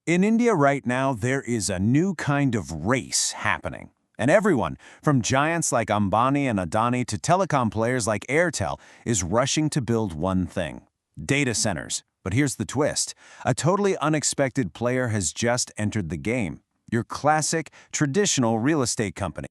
In India right now, there is a new kind of race happening. And everyone, from giants like Ambani and Adani to telecom players like Airtel, is rushing to build one thing: data centers. But here's the twist. A totally unexpected player has just entered the game. Your classic, traditional real estate company.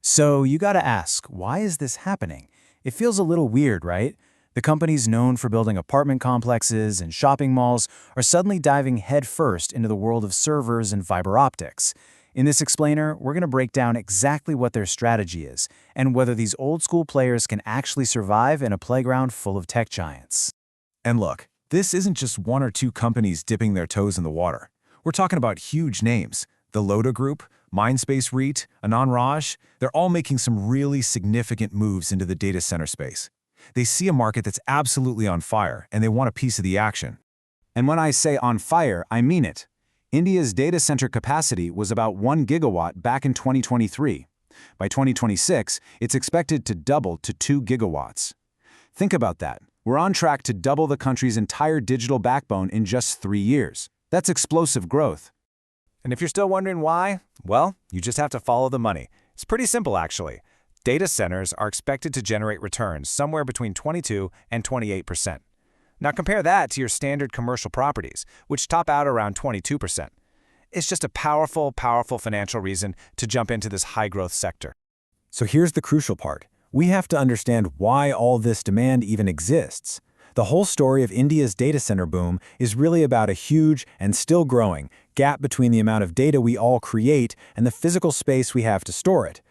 So you gotta ask, why is this happening? It feels a little weird, right? The companies known for building apartment complexes and shopping malls are suddenly diving headfirst into the world of servers and fiber optics. In this explainer, we're gonna break down exactly what their strategy is and whether these old-school players can actually survive in a playground full of tech giants. And look, this isn't just one or two companies dipping their toes in the water. We're talking about huge names. The Lodha Group, Mindspace REIT, Anand Raj, they're all making some really significant moves into the data center space. They see a market that's absolutely on fire, and they want a piece of the action. And when I say on fire, I mean it. India's data center capacity was about 1 gigawatt back in 2023. By 2026, it's expected to double to 2 gigawatts. Think about that. We're on track to double the country's entire digital backbone in just 3 years. That's explosive growth. And if you're still wondering why, well, you just have to follow the money. It's pretty simple, actually. Data centers are expected to generate returns somewhere between 22 and 28%. Now compare that to your standard commercial properties, which top out around 22%. It's just a powerful financial reason to jump into this high-growth sector. So here's the crucial part. We have to understand why all this demand even exists. The whole story of India's data center boom is really about a huge and still growing gap between the amount of data we all create and the physical space we have to store it.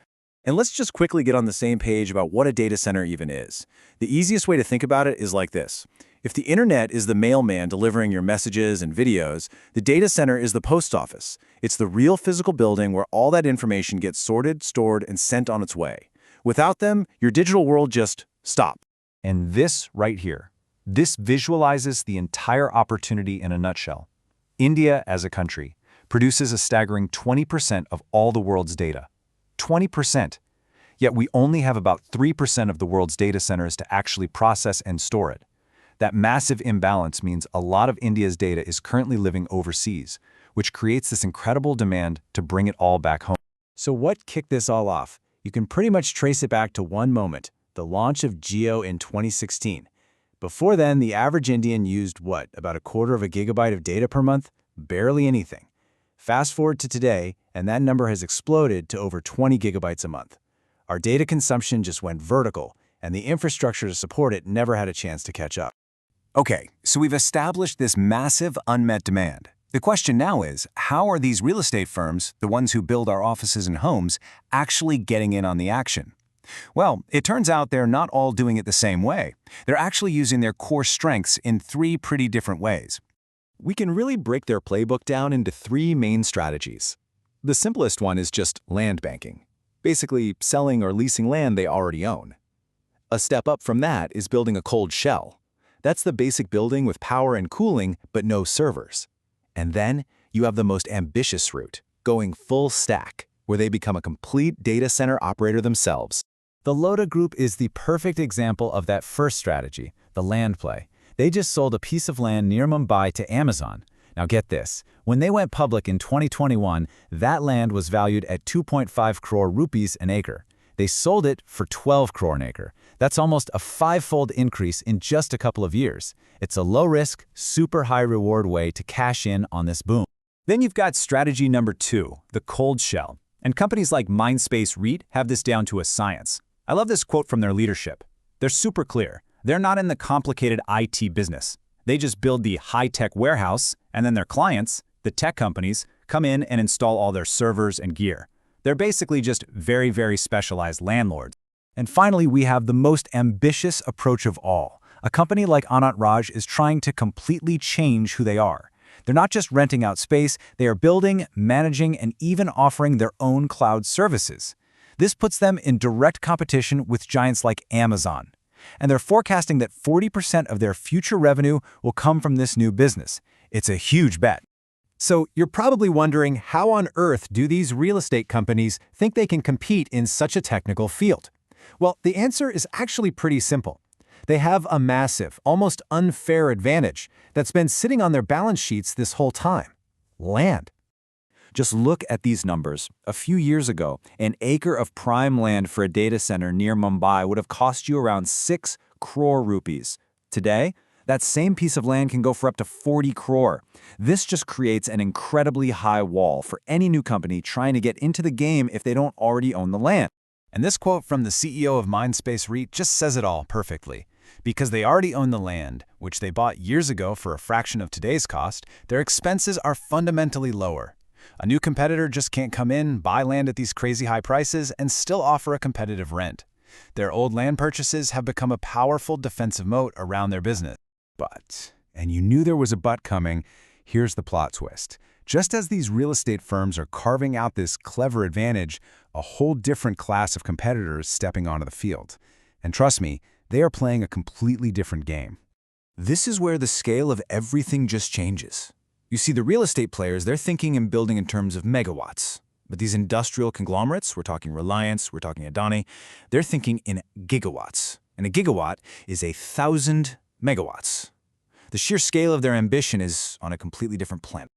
And let's just quickly get on the same page about what a data center even is. The easiest way to think about it is like this. If the internet is the mailman delivering your messages and videos, the data center is the post office. It's the real physical building where all that information gets sorted, stored, and sent on its way. Without them, your digital world just stops. And this right here, this visualizes the entire opportunity in a nutshell. India, as a country, produces a staggering 20% of all the world's data. 20%. Yet we only have about 3% of the world's data centers to actually process and store it. That massive imbalance means a lot of India's data is currently living overseas, which creates this incredible demand to bring it all back home. So what kicked this all off? You can pretty much trace it back to one moment, the launch of Jio in 2016. Before then, the average Indian used what, about a quarter of a gigabyte of data per month? Barely anything. Fast forward to today, and that number has exploded to over 20 gigabytes a month. Our data consumption just went vertical, and the infrastructure to support it never had a chance to catch up. Okay, so we've established this massive unmet demand. The question now is, how are these real estate firms, the ones who build our offices and homes, actually getting in on the action? Well, it turns out they're not all doing it the same way. They're actually using their core strengths in 3 pretty different ways. We can really break their playbook down into 3 main strategies. The simplest one is just land banking, basically selling or leasing land they already own. A step up from that is building a cold shell. That's the basic building with power and cooling, but no servers. And then you have the most ambitious route, going full stack, where they become a complete data center operator themselves. The Lodha Group is the perfect example of that first strategy, the land play. They just sold a piece of land near Mumbai to Amazon. Now get this, when they went public in 2021, that land was valued at 2.5 crore rupees an acre. They sold it for 12 crore an acre. That's almost a 5-fold increase in just a couple of years. It's a low-risk, super high-reward way to cash in on this boom. Then you've got strategy number 2, the cold shell. And companies like Mindspace REIT have this down to a science. I love this quote from their leadership. They're super clear. They're not in the complicated IT business. They just build the high-tech warehouse, and then their clients, the tech companies, come in and install all their servers and gear. They're basically just very specialized landlords. And finally, we have the most ambitious approach of all. A company like Anand Raj is trying to completely change who they are. They're not just renting out space, they are building, managing, and even offering their own cloud services. This puts them in direct competition with giants like Amazon. And they're forecasting that 40% of their future revenue will come from this new business. It's a huge bet. So you're probably wondering, how on earth do these real estate companies think they can compete in such a technical field? Well, the answer is actually pretty simple. They have a massive, almost unfair advantage that's been sitting on their balance sheets this whole time. land. Just look at these numbers. A few years ago, an acre of prime land for a data center near Mumbai would have cost you around 6 crore rupees. Today, that same piece of land can go for up to 40 crore. This just creates an incredibly high wall for any new company trying to get into the game if they don't already own the land. And this quote from the CEO of Mindspace REIT just says it all perfectly. Because they already own the land, which they bought years ago for a fraction of today's cost, their expenses are fundamentally lower. A new competitor just can't come in, buy land at these crazy high prices, and still offer a competitive rent. Their old land purchases have become a powerful defensive moat around their business. But, and you knew there was a but coming, here's the plot twist. Just as these real estate firms are carving out this clever advantage, a whole different class of competitors stepping onto the field. And trust me, they are playing a completely different game. This is where the scale of everything just changes. You see, the real estate players, they're thinking and building in terms of megawatts. But these industrial conglomerates, we're talking Reliance, we're talking Adani, they're thinking in gigawatts. And a gigawatt is 1,000 megawatts. The sheer scale of their ambition is on a completely different planet.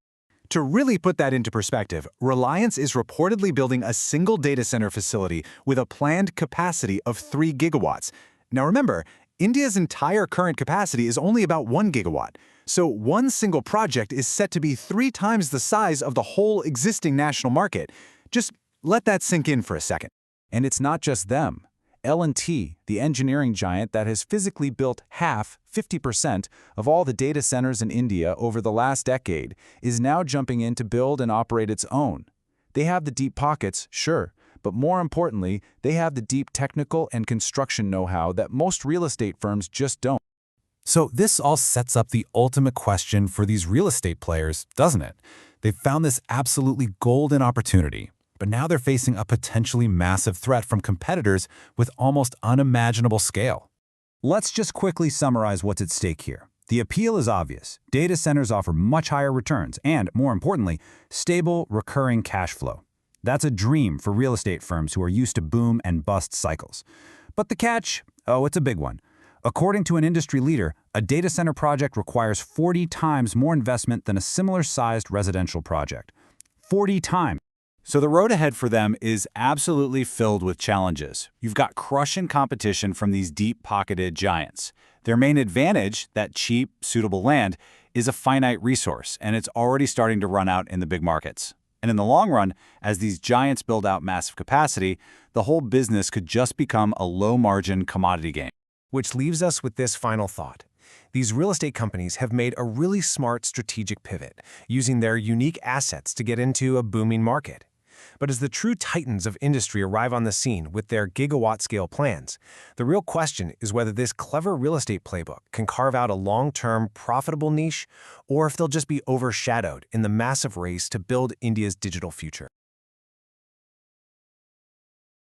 To really put that into perspective, Reliance is reportedly building a single data center facility with a planned capacity of 3 gigawatts. Now remember, India's entire current capacity is only about 1 gigawatt. So one single project is set to be 3 times the size of the whole existing national market. Just let that sink in for a second. And it's not just them. L&T, the engineering giant that has physically built 50% of all the data centers in India over the last decade, is now jumping in to build and operate its own. They have the deep pockets, sure, but more importantly, they have the deep technical and construction know-how that most real estate firms just don't. So this all sets up the ultimate question for these real estate players, doesn't it? They've found this absolutely golden opportunity, but now they're facing a potentially massive threat from competitors with almost unimaginable scale. Let's just quickly summarize what's at stake here. The appeal is obvious. Data centers offer much higher returns and, more importantly, stable, recurring cash flow. That's a dream for real estate firms who are used to boom and bust cycles. But the catch? Oh, it's a big one. According to an industry leader, a data center project requires 40 times more investment than a similar-sized residential project. 40 times. So the road ahead for them is absolutely filled with challenges. You've got crushing competition from these deep-pocketed giants. Their main advantage, that cheap, suitable land, is a finite resource, and it's already starting to run out in the big markets. And in the long run, as these giants build out massive capacity, the whole business could just become a low-margin commodity game. Which leaves us with this final thought. These real estate companies have made a really smart strategic pivot, using their unique assets to get into a booming market. But as the true titans of industry arrive on the scene with their gigawatt-scale plans, the real question is whether this clever real estate playbook can carve out a long-term, profitable niche, or if they'll just be overshadowed in the massive race to build India's digital future.